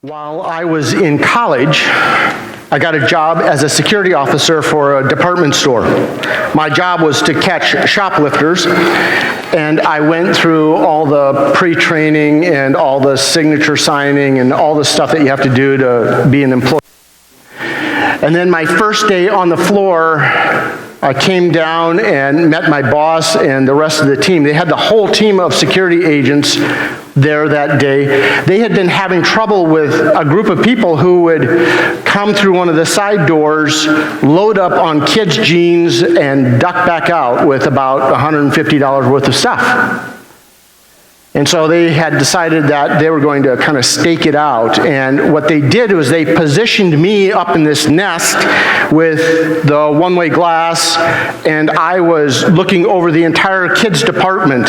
While I was in college, I got a job as a security officer for a department store. My job was to catch shoplifters, and I went through all the pre-training and all the signature signing and all the stuff that you have to do to be an employee. And then my first day on the floor, I came down and met my boss and the rest of the team. They had the whole team of security agents there that day. They had been having trouble with a group of people who would come through one of the side doors, load up on kids' jeans, and duck back out with about $150 worth of stuff. And so they had decided that they were going to kind of stake it out. And what they did was they positioned me up in this nest with the one-way glass, and I was looking over the entire kids department.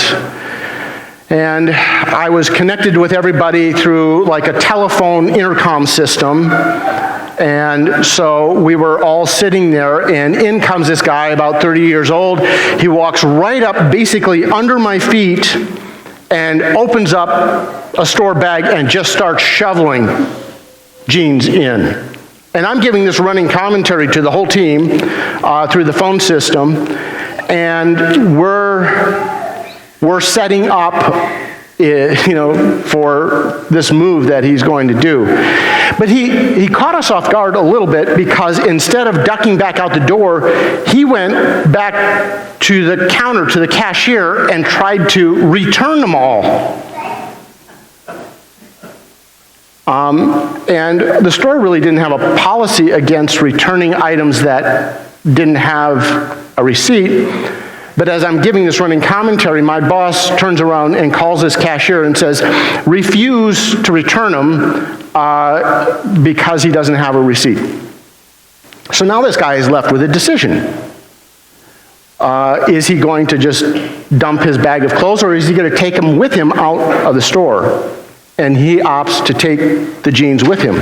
And I was connected with everybody through like a telephone intercom system. And so we were all sitting there, and in comes this guy about 30 years old. He walks right up basically under my feet and opens up a store bag and just starts shoveling jeans in. And I'm giving this running commentary to the whole team through the phone system, and we're setting up, for this move that he's going to do. But he caught us off guard a little bit, because instead of ducking back out the door, he went back to the counter, to the cashier, and tried to return them all. And the store really didn't have a policy against returning items that didn't have a receipt. But as I'm giving this running commentary, my boss turns around and calls this cashier and says, refuse to return them because he doesn't have a receipt. So now this guy is left with a decision. Is he going to just dump his bag of clothes, or is he going to take them with him out of the store? And he opts to take the jeans with him.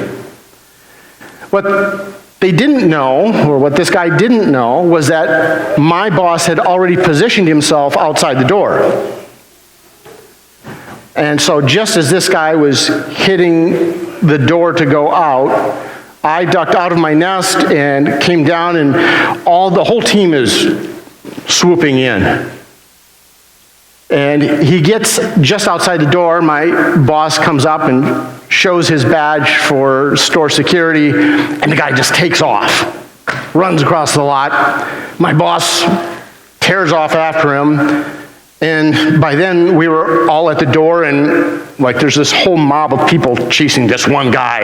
What they didn't know, or what this guy didn't know, was that my boss had already positioned himself outside the door. And so just as this guy was hitting the door to go out, I ducked out of my nest and came down, and the whole team is swooping in. And he gets just outside the door. My boss comes up and shows his badge for store security, and the guy just takes off, runs across the lot. My boss tears off after him, and by then we were all at the door, and like there's this whole mob of people chasing this one guy.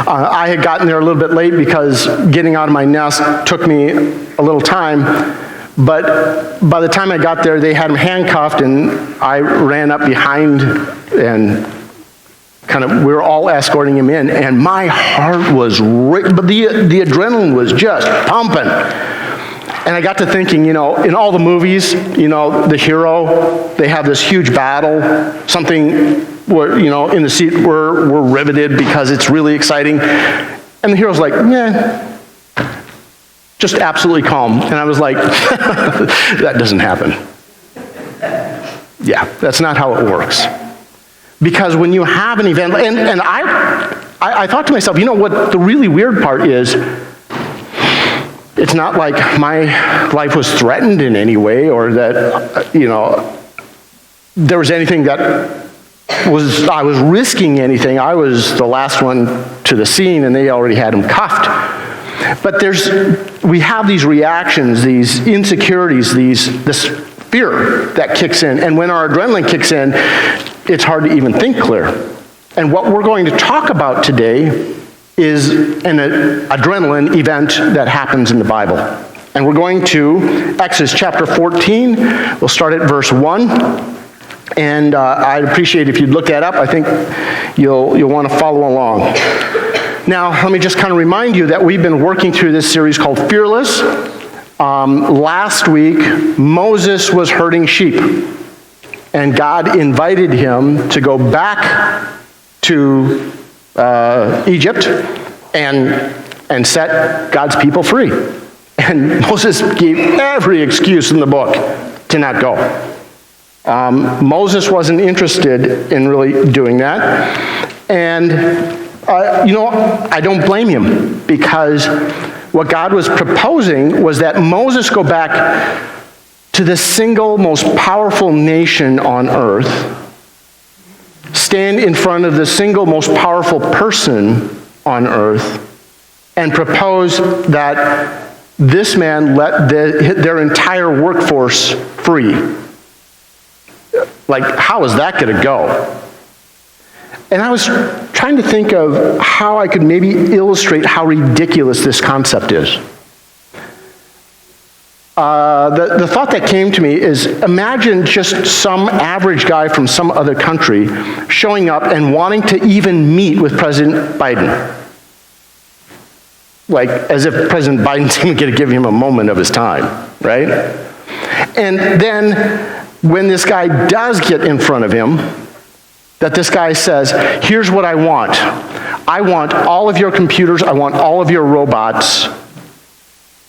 I had gotten there a little bit late because getting out of my nest took me a little time. But by the time I got there, they had him handcuffed, and I ran up behind, and we were all escorting him in, and my heart was but the adrenaline was just pumping. And I got to thinking, in all the movies, the hero, they have this huge battle, something where, in the seat we're riveted because it's really exciting, and the hero's like, meh. Just absolutely calm. And I was like, that doesn't happen. Yeah, that's not how it works. Because when you have an event, and I thought to myself, what the really weird part is, it's not like my life was threatened in any way, or that, there was anything that I was risking anything. I was the last one to the scene, and they already had him cuffed. But we have these reactions, these insecurities, this fear that kicks in. And when our adrenaline kicks in, it's hard to even think clear. And what we're going to talk about today is an adrenaline event that happens in the Bible. And we're going to Exodus chapter 14. We'll start at verse 1. And I'd appreciate if you'd look that up. I think you'll want to follow along. Now, let me just kind of remind you that we've been working through this series called Fearless. Last week, Moses was herding sheep, and God invited him to go back to Egypt and set God's people free. And Moses gave every excuse in the book to not go. Moses wasn't interested in really doing that. And, I don't blame him, because what God was proposing was that Moses go back to the single most powerful nation on earth, stand in front of the single most powerful person on earth, and propose that this man let their entire workforce free. Like, how is that going to go? And I was trying to think of how I could maybe illustrate how ridiculous this concept is. The thought that came to me is, imagine just some average guy from some other country showing up and wanting to even meet with President Biden. Like, as if President Biden's going to give him a moment of his time, right? And then, when this guy does get in front of him, that this guy says, here's what I want. I want all of your computers, I want all of your robots,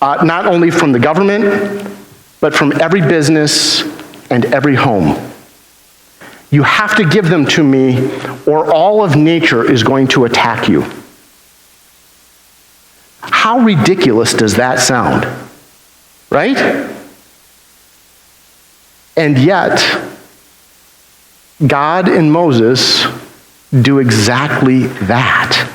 not only from the government, but from every business and every home. You have to give them to me, or all of nature is going to attack you. How ridiculous does that sound? Right? And yet, God and Moses do exactly that.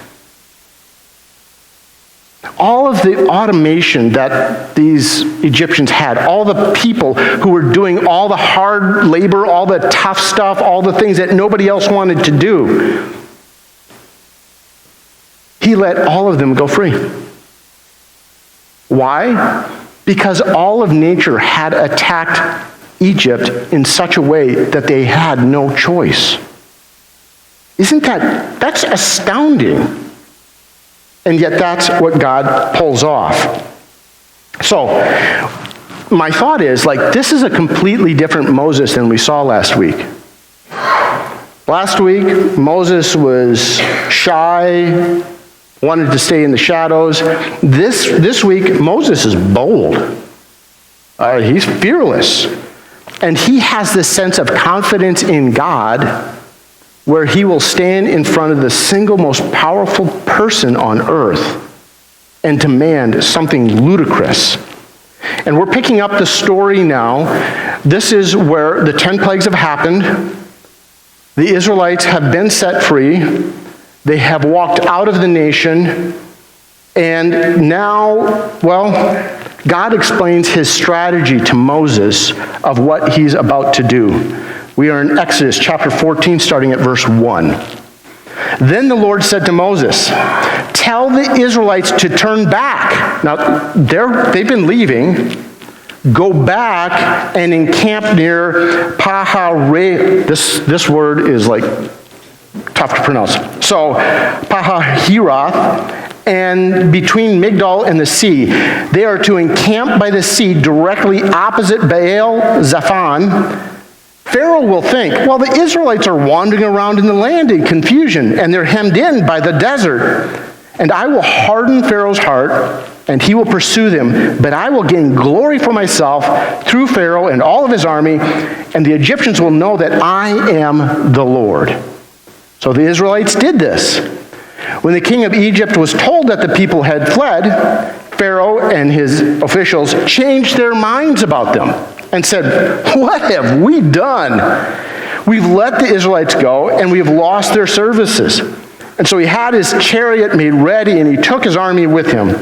All of the automation that these Egyptians had, all the people who were doing all the hard labor, all the tough stuff, all the things that nobody else wanted to do, he let all of them go free. Why? Because all of nature had attacked Egypt in such a way that they had no choice. That's astounding. And yet that's what God pulls off. So, my thought is, this is a completely different Moses than we saw last week. Last week, Moses was shy, wanted to stay in the shadows. This week, Moses is bold. He's fearless. And he has this sense of confidence in God where he will stand in front of the single most powerful person on earth and demand something ludicrous. And we're picking up the story now. This is where the 10 plagues have happened. The Israelites have been set free. They have walked out of the nation. And now, God explains his strategy to Moses of what he's about to do. We are in Exodus chapter 14, starting at verse 1. Then the Lord said to Moses, tell the Israelites to turn back. Now, they've been leaving. Go back and encamp near Pahare. This word is tough to pronounce. So, Pahahiroth, and between Migdol and the sea. They are to encamp by the sea directly opposite Baal Zephon. Pharaoh will think, the Israelites are wandering around in the land in confusion, and they're hemmed in by the desert. And I will harden Pharaoh's heart, and he will pursue them. But I will gain glory for myself through Pharaoh and all of his army, and the Egyptians will know that I am the Lord. So the Israelites did this. When the king of Egypt was told that the people had fled, Pharaoh and his officials changed their minds about them and said, what have we done? We've let the Israelites go, and we've lost their services. And so he had his chariot made ready, and he took his army with him.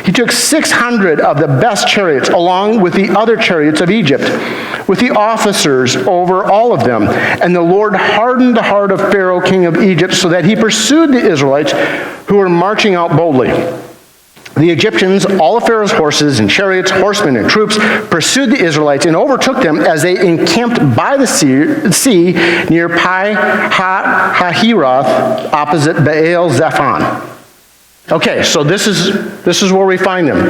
He took 600 of the best chariots, along with the other chariots of Egypt, with the officers over all of them. And the Lord hardened the heart of Pharaoh, king of Egypt, so that he pursued the Israelites who were marching out boldly. The Egyptians, all of Pharaoh's horses and chariots, horsemen and troops, pursued the Israelites and overtook them as they encamped by the sea near Pi-Hahiroth, opposite Baal Zephon. Okay, so this is where we find them.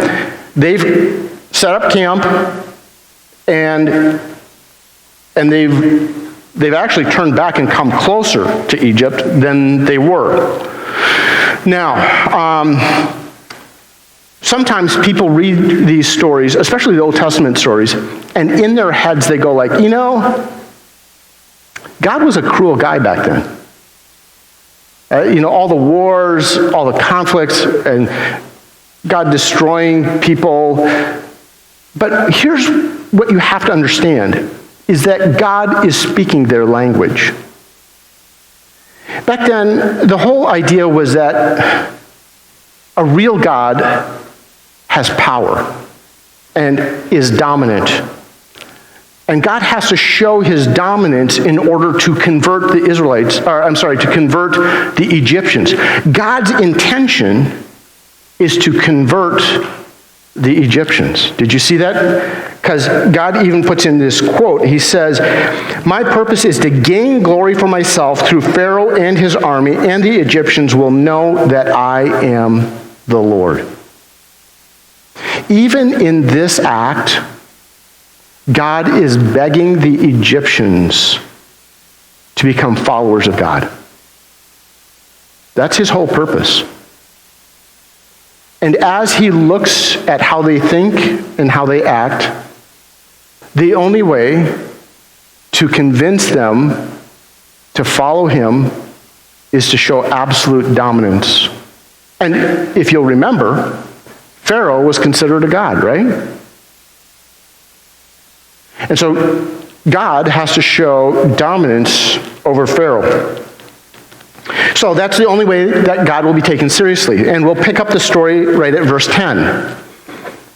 They've set up camp, and they've actually turned back and come closer to Egypt than they were. Now, sometimes people read these stories, especially the Old Testament stories, and in their heads they go God was a cruel guy back then. All the wars, all the conflicts, and God destroying people. But here's what you have to understand, is that God is speaking their language. Back then, the whole idea was that a real God has power and is dominant. And God has to show his dominance in order to convert to convert the Egyptians. God's intention is to convert the Egyptians. Did you see that? Because God even puts in this quote. He says, "My purpose is to gain glory for myself through Pharaoh and his army, and the Egyptians will know that I am the Lord." Even in this act, God is begging the Egyptians to become followers of God. That's his whole purpose. And as he looks at how they think and how they act, the only way to convince them to follow him is to show absolute dominance. And if you'll remember, Pharaoh was considered a god, right? And so God has to show dominance over Pharaoh. So that's the only way that God will be taken seriously. And we'll pick up the story right at verse 10.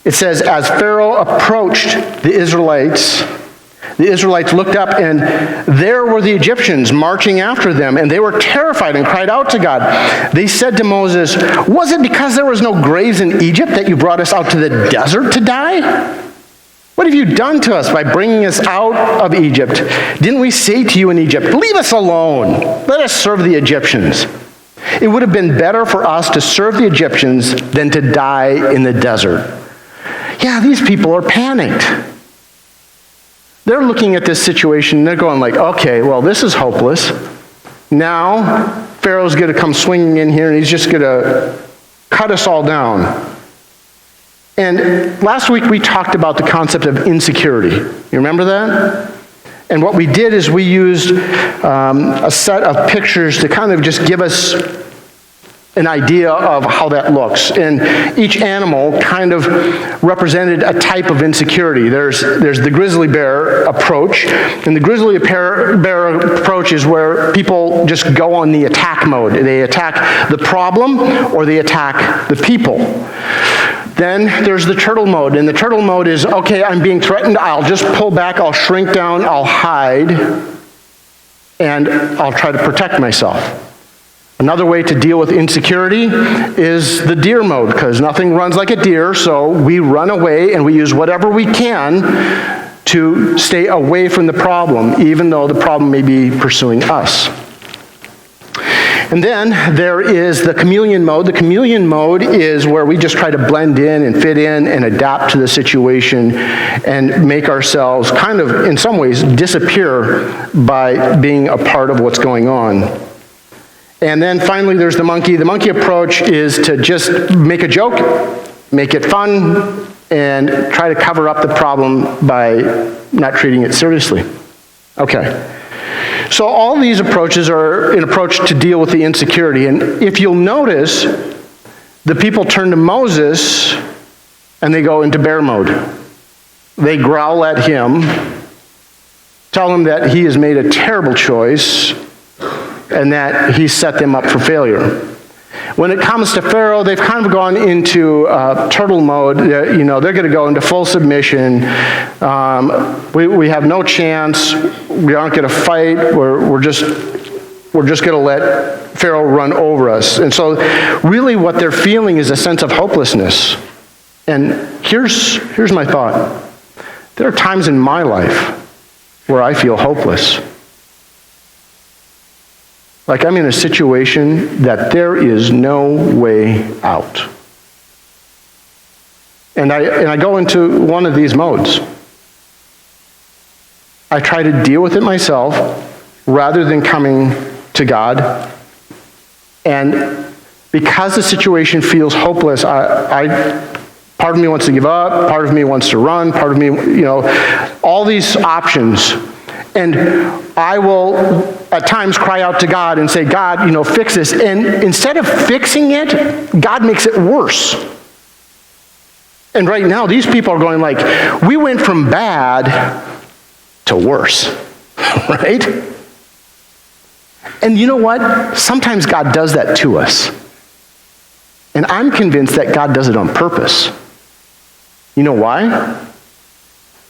It says, "As Pharaoh approached the Israelites looked up, and there were the Egyptians marching after them, and they were terrified and cried out to God. They said to Moses, 'Was it because there was no graves in Egypt that you brought us out to the desert to die? What have you done to us by bringing us out of Egypt? Didn't we say to you in Egypt, leave us alone, let us serve the Egyptians? It would have been better for us to serve the Egyptians than to die in the desert.'" Yeah, these people are panicked. They're looking at this situation, and they're going like, okay, well, this is hopeless. Now, Pharaoh's going to come swinging in here, and he's just going to cut us all down. And last week we talked about the concept of insecurity. You remember that? And what we did is we used a set of pictures to kind of just give us an idea of how that looks. And each animal kind of represented a type of insecurity. There's the grizzly bear approach. And the grizzly bear approach is where people just go on the attack mode. They attack the problem or they attack the people. Then there's the turtle mode, and the turtle mode is, okay, I'm being threatened, I'll just pull back, I'll shrink down, I'll hide, and I'll try to protect myself. Another way to deal with insecurity is the deer mode, because nothing runs like a deer, so we run away and we use whatever we can to stay away from the problem, even though the problem may be pursuing us. And then there is the chameleon mode. The chameleon mode is where we just try to blend in and fit in and adapt to the situation and make ourselves kind of, in some ways, disappear by being a part of what's going on. And then finally there's the monkey. The monkey approach is to just make a joke, make it fun, and try to cover up the problem by not treating it seriously. Okay. So all these approaches are an approach to deal with the insecurity. And if you'll notice, the people turn to Moses and they go into bear mode. They growl at him, tell him that he has made a terrible choice and that he set them up for failure. When it comes to Pharaoh, they've kind of gone into turtle mode. They're going to go into full submission. We have no chance. We aren't going to fight. We're just going to let Pharaoh run over us. And so really what they're feeling is a sense of hopelessness. And here's my thought. There are times in my life where I feel hopeless. Like I'm in a situation that there is no way out. And I go into one of these modes. I try to deal with it myself rather than coming to God. And because the situation feels hopeless, part of me wants to give up, part of me wants to run, part of me, all these options. And I will at times cry out to God and say, God, fix this. And instead of fixing it, God makes it worse. And right now, these people are going like, we went from bad to worse, right? And you know what? Sometimes God does that to us. And I'm convinced that God does it on purpose. You know why?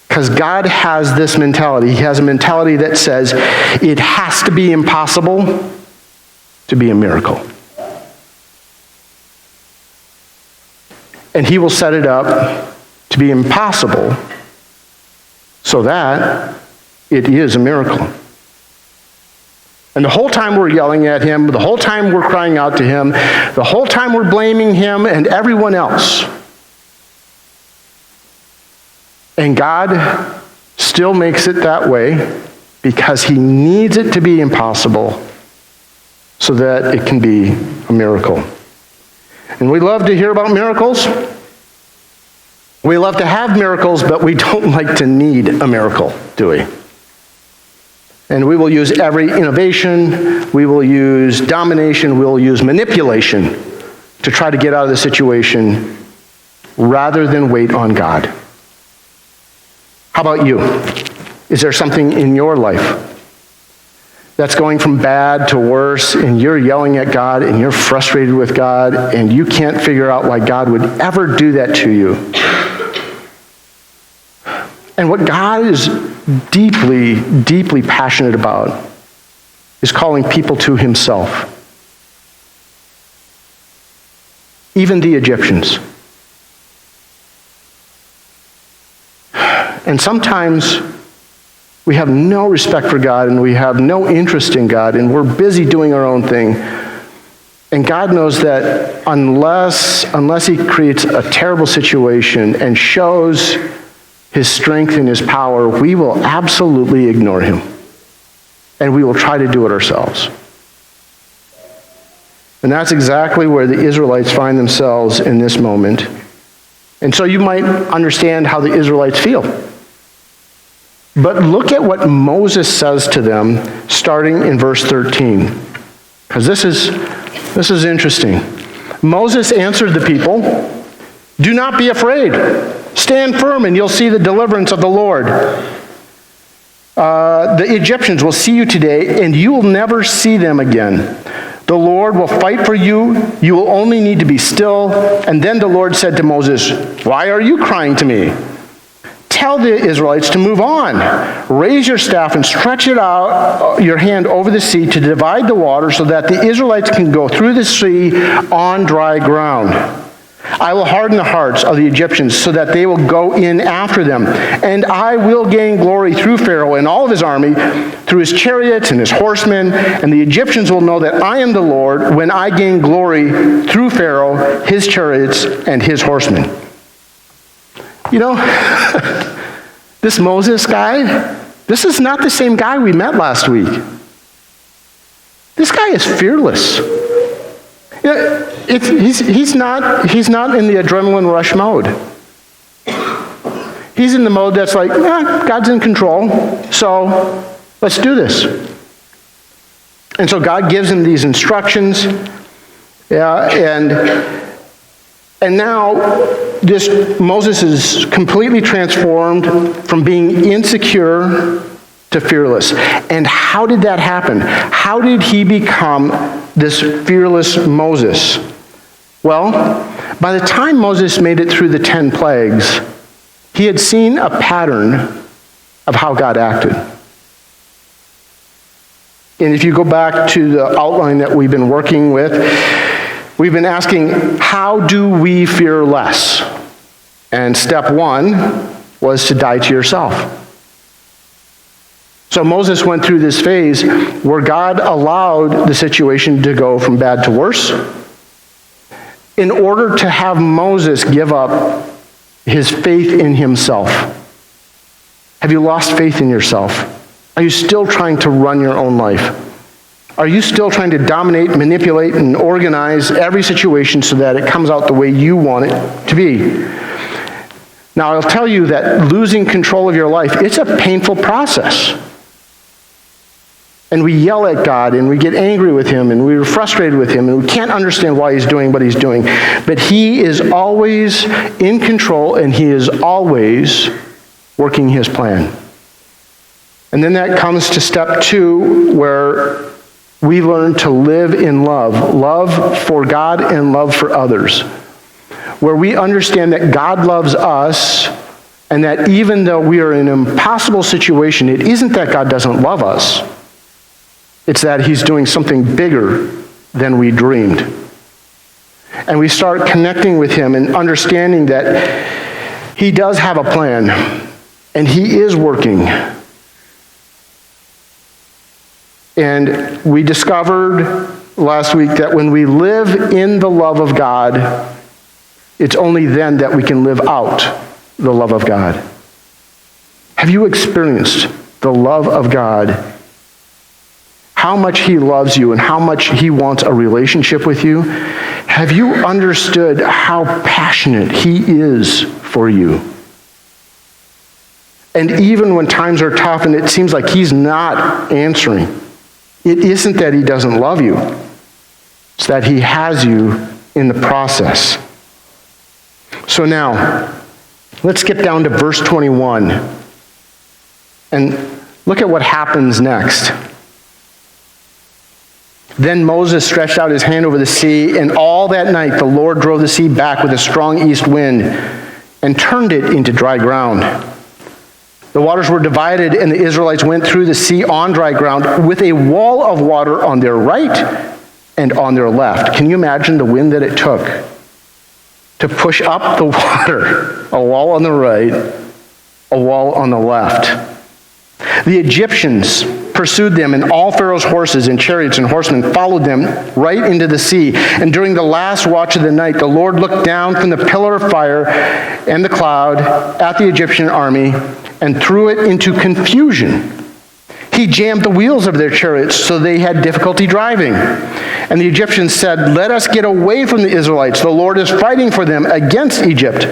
Because God has this mentality. He has a mentality that says it has to be impossible to be a miracle. And he will set it up to be impossible so that it is a miracle. And the whole time we're yelling at him, the whole time we're crying out to him, the whole time we're blaming him and everyone else. And God still makes it that way because he needs it to be impossible so that it can be a miracle. And we love to hear about miracles. We love to have miracles, but we don't like to need a miracle, do we? And we will use every innovation, we will use domination, we will use manipulation to try to get out of the situation rather than wait on God. How about you? Is there something in your life that's going from bad to worse, and you're yelling at God, and you're frustrated with God, and you can't figure out why God would ever do that to you? And what God is deeply, deeply passionate about is calling people to himself. Even the Egyptians. And sometimes we have no respect for God and we have no interest in God and we're busy doing our own thing. And God knows that unless he creates a terrible situation and shows his strength and his power, we will absolutely ignore him. And we will try to do it ourselves. And that's exactly where the Israelites find themselves in this moment. And so you might understand how the Israelites feel. But look at what Moses says to them starting in verse 13. Because this is interesting. Moses answered the people, "Do not be afraid. Stand firm and you'll see the deliverance of the Lord. The Egyptians will see you today and you will never see them again. The Lord will fight for you. You will only need to be still." And then the Lord said to Moses, "Why are you crying to me? Tell the Israelites to move on. Raise your staff and stretch it out, your hand over the sea to divide the water so that the Israelites can go through the sea on dry ground. I will harden the hearts of the Egyptians so that they will go in after them. And I will gain glory through Pharaoh and all of his army, through his chariots and his horsemen. And the Egyptians will know that I am the Lord when I gain glory through Pharaoh, his chariots, and his horsemen." You know, this Moses guy, this is not the same guy we met last week. This guy is fearless. You know, he's not in the adrenaline rush mode. He's in the mode that's like, God's in control, so let's do this. And so God gives him these instructions, and now Moses is completely transformed from being insecure to fearless. And how did that happen? How did he become this fearless Moses? Well, by the time Moses made it through the 10 plagues, he had seen a pattern of how God acted. And if you go back to the outline that we've been working with, we've been asking, how do we fear less? And step 1 was to die to yourself. So Moses went through this phase where God allowed the situation to go from bad to worse in order to have Moses give up his faith in himself. Have you lost faith in yourself? Are you still trying to run your own life? Are you still trying to dominate, manipulate, and organize every situation so that it comes out the way you want it to be? Now, I'll tell you that losing control of your life, it's a painful process. And we yell at God, and we get angry with him, and we're frustrated with him, and we can't understand why he's doing what he's doing. But he is always in control, and he is always working his plan. And then that comes to step 2, where we learn to live in love. Love for God and love for others. Where we understand that God loves us, and that even though we are in an impossible situation, it isn't that God doesn't love us. It's that he's doing something bigger than we dreamed. And we start connecting with him and understanding that he does have a plan, and he is working. And we discovered last week that when we live in the love of God, it's only then that we can live out the love of God. Have you experienced the love of God? How much he loves you and how much he wants a relationship with you? Have you understood how passionate he is for you? And even when times are tough and it seems like he's not answering, it isn't that he doesn't love you. It's that he has you in the process. So now, let's get down to verse 21 and look at what happens next. Then Moses stretched out his hand over the sea, and all that night the Lord drove the sea back with a strong east wind and turned it into dry ground. The waters were divided, and the Israelites went through the sea on dry ground with a wall of water on their right and on their left. Can you imagine the wind that it took to push up the water? A wall on the right, a wall on the left. The Egyptians pursued them, and all Pharaoh's horses and chariots and horsemen followed them right into the sea. And during the last watch of the night, the Lord looked down from the pillar of fire and the cloud at the Egyptian army and threw it into confusion. He jammed the wheels of their chariots so they had difficulty driving. And the Egyptians said, "Let us get away from the Israelites. The Lord is fighting for them against Egypt."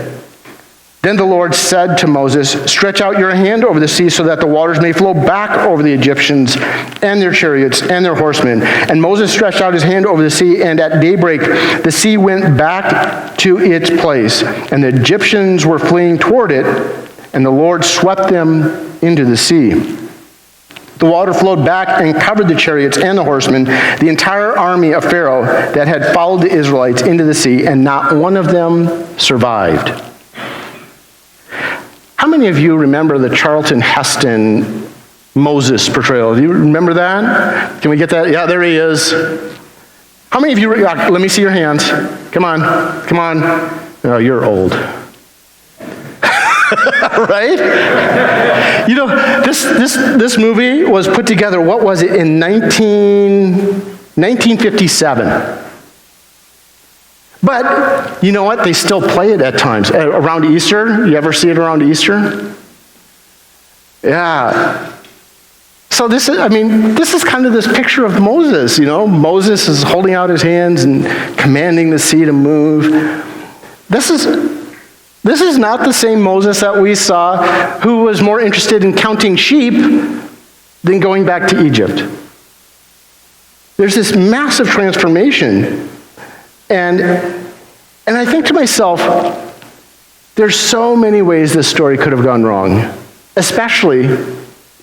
Then the Lord said to Moses, "Stretch out your hand over the sea so that the waters may flow back over the Egyptians and their chariots and their horsemen." And Moses stretched out his hand over the sea, and at daybreak the sea went back to its place. And the Egyptians were fleeing toward it, and the Lord swept them into the sea. The water flowed back and covered the chariots and the horsemen, the entire army of Pharaoh that had followed the Israelites into the sea, and not one of them survived. How many of you remember the Charlton Heston Moses portrayal? Do you remember that? Can we get that? Yeah, there he is. How many of you, let me see your hands. Come on. Oh, you're old. Right? You know, this movie was put together, what was it, in 1957. But, you know what? They still play it at times. Around Easter. You ever see it around Easter? Yeah. So this is kind of this picture of Moses, you know. Moses is holding out his hands and commanding the sea to move. This is not the same Moses that we saw who was more interested in counting sheep than going back to Egypt. There's this massive transformation. And I think to myself, there's so many ways this story could have gone wrong, especially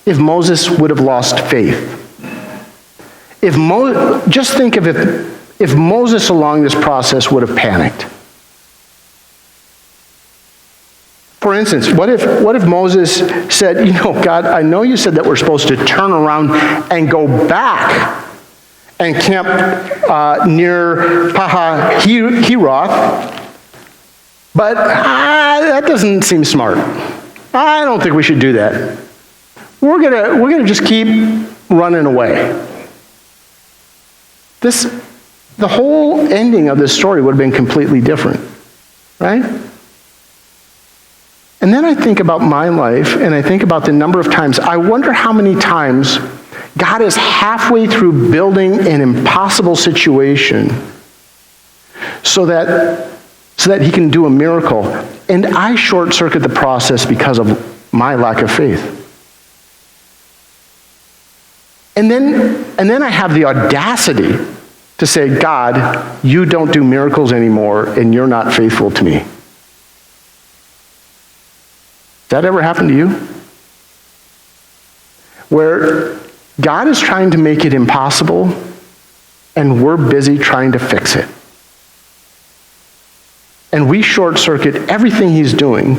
if Moses would have lost faith. Just think of if Moses along this process would have panicked. For instance, what if Moses said, "You know, God, I know you said that we're supposed to turn around and go back and camp near Pahahiroth, but that doesn't seem smart. I don't think we should do that. We're gonna just keep running away." The whole ending of this story would have been completely different, right? And then I think about my life, and I think about the number of times, I wonder how many times God is halfway through building an impossible situation so that he can do a miracle, and I short-circuit the process because of my lack of faith. And then I have the audacity to say, God, you don't do miracles anymore, and you're not faithful to me. Has that ever happened to you? Where God is trying to make it impossible, and we're busy trying to fix it. And we short-circuit everything he's doing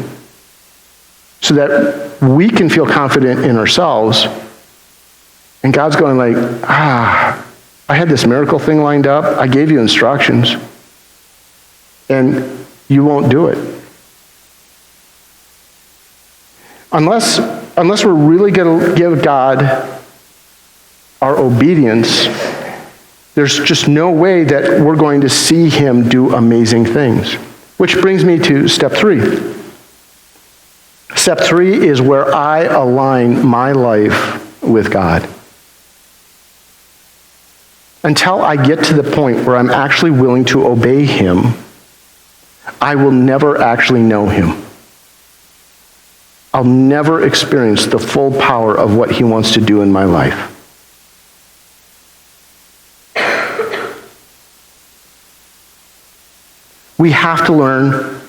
so that we can feel confident in ourselves. And God's going like, I had this miracle thing lined up. I gave you instructions. And you won't do it. Unless we're really going to give God our obedience, there's just no way that we're going to see him do amazing things. Which brings me to step 3. Step 3 is where I align my life with God. Until I get to the point where I'm actually willing to obey him, I will never actually know him. I'll never experience the full power of what he wants to do in my life. We have to learn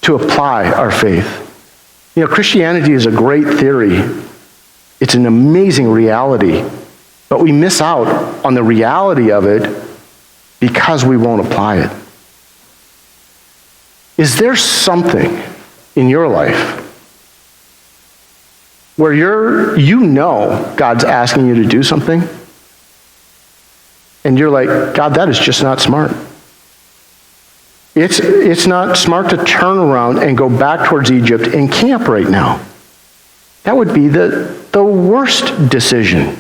to apply our faith. You know, Christianity is a great theory. It's an amazing reality. But we miss out on the reality of it because we won't apply it. Is there something in your life where you know God's asking you to do something, and you're like, God, that is just not smart. It's not smart to turn around and go back towards Egypt and camp right now. That would be the worst decision.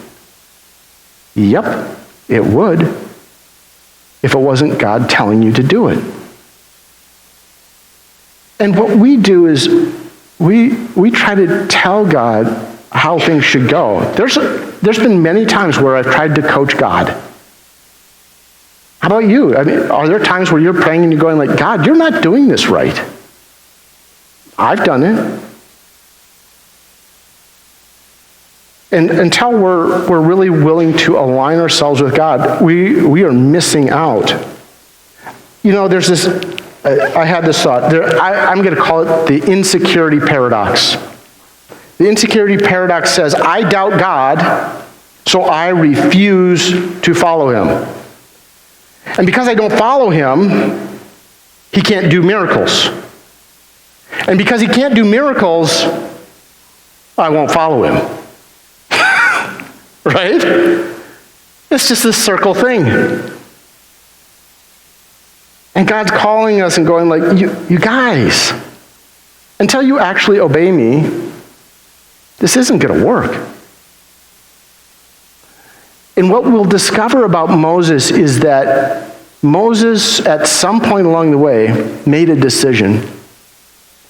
Yep, it would, if it wasn't God telling you to do it. And what we do is we try to tell God how things should go. There's been many times where I've tried to coach God. How about you? I mean, are there times where you're praying and you're going like, God, you're not doing this right? I've done it. And until we're really willing to align ourselves with God, we are missing out. You know, there's this, I had this thought. I'm going to call it the Insecurity Paradox. The Insecurity Paradox says, I doubt God, so I refuse to follow him. And because I don't follow him, he can't do miracles. And because he can't do miracles, I won't follow him. Right? It's just this circle thing. And God's calling us and going like, you guys, until you actually obey me, this isn't going to work. And what we'll discover about Moses is that Moses, at some point along the way, made a decision.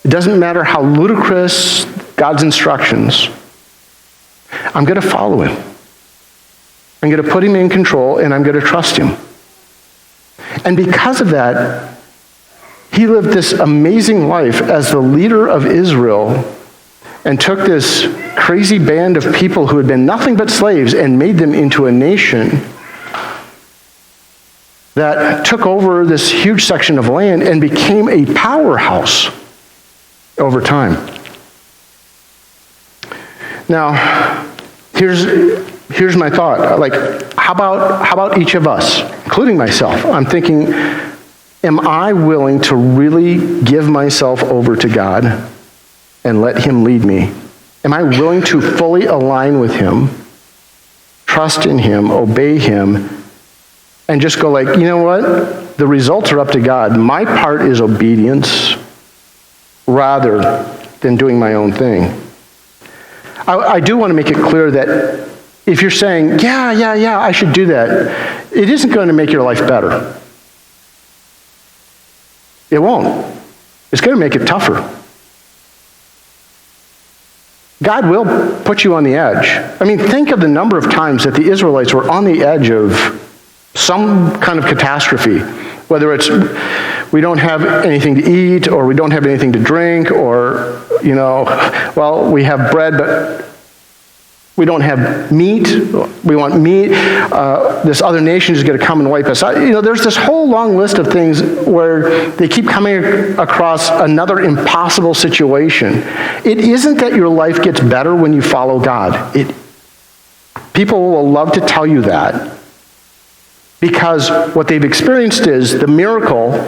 It doesn't matter how ludicrous God's instructions. I'm going to follow him. I'm going to put him in control, and I'm going to trust him. And because of that, he lived this amazing life as the leader of Israel and took this crazy band of people who had been nothing but slaves and made them into a nation that took over this huge section of land and became a powerhouse over time. Now, here's my thought. Like, how about each of us, including myself? I'm thinking, am I willing to really give myself over to God and let him lead me? Am I willing to fully align with him, trust in him, obey him, and just go like, you know what? The results are up to God. My part is obedience rather than doing my own thing. I do want to make it clear that if you're saying, yeah, I should do that, it isn't going to make your life better. It won't. It's going to make it tougher. God will put you on the edge. I mean, think of the number of times that the Israelites were on the edge of some kind of catastrophe, whether it's we don't have anything to eat, or we don't have anything to drink, or, we have bread, but We don't have meat. We want meat. This other nation is going to come and wipe us out. There's this whole long list of things where they keep coming across another impossible situation. It isn't that your life gets better when you follow God. People will love to tell you that because what they've experienced is the miracle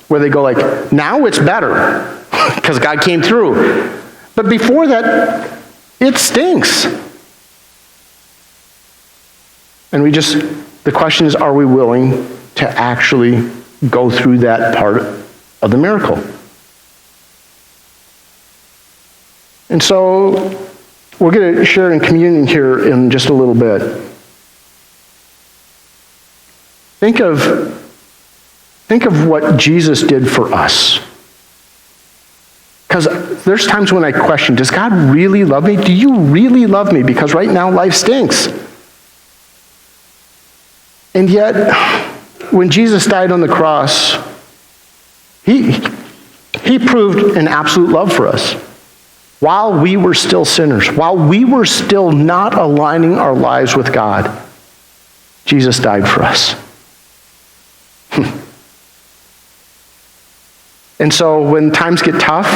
where they go like, now it's better because God came through. But before that, it stinks. And the question is, are we willing to actually go through that part of the miracle? And so, we're going to share in communion here in just a little bit. Think of what Jesus did for us. Because there's times when I question, does God really love me? Do you really love me? Because right now life stinks. And yet, when Jesus died on the cross, he proved an absolute love for us. While we were still sinners, while we were still not aligning our lives with God, Jesus died for us. And so when times get tough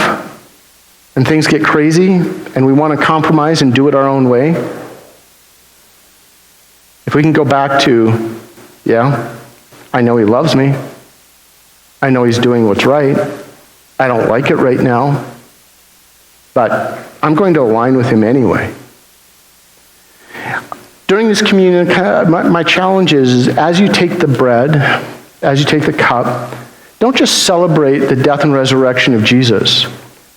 and things get crazy and we want to compromise and do it our own way, if we can go back to, I know he loves me. I know he's doing what's right. I don't like it right now, but I'm going to align with him anyway. During this communion, my challenge is as you take the bread, as you take the cup, don't just celebrate the death and resurrection of Jesus.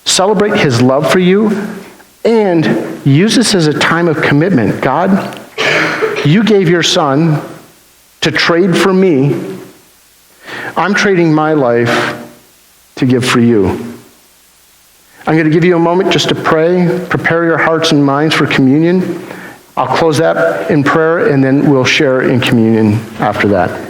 Celebrate his love for you and use this as a time of commitment. God, you gave your son to trade for me. I'm trading my life to give for you. I'm going to give you a moment just to pray, prepare your hearts and minds for communion. I'll close that in prayer, and then we'll share in communion after that.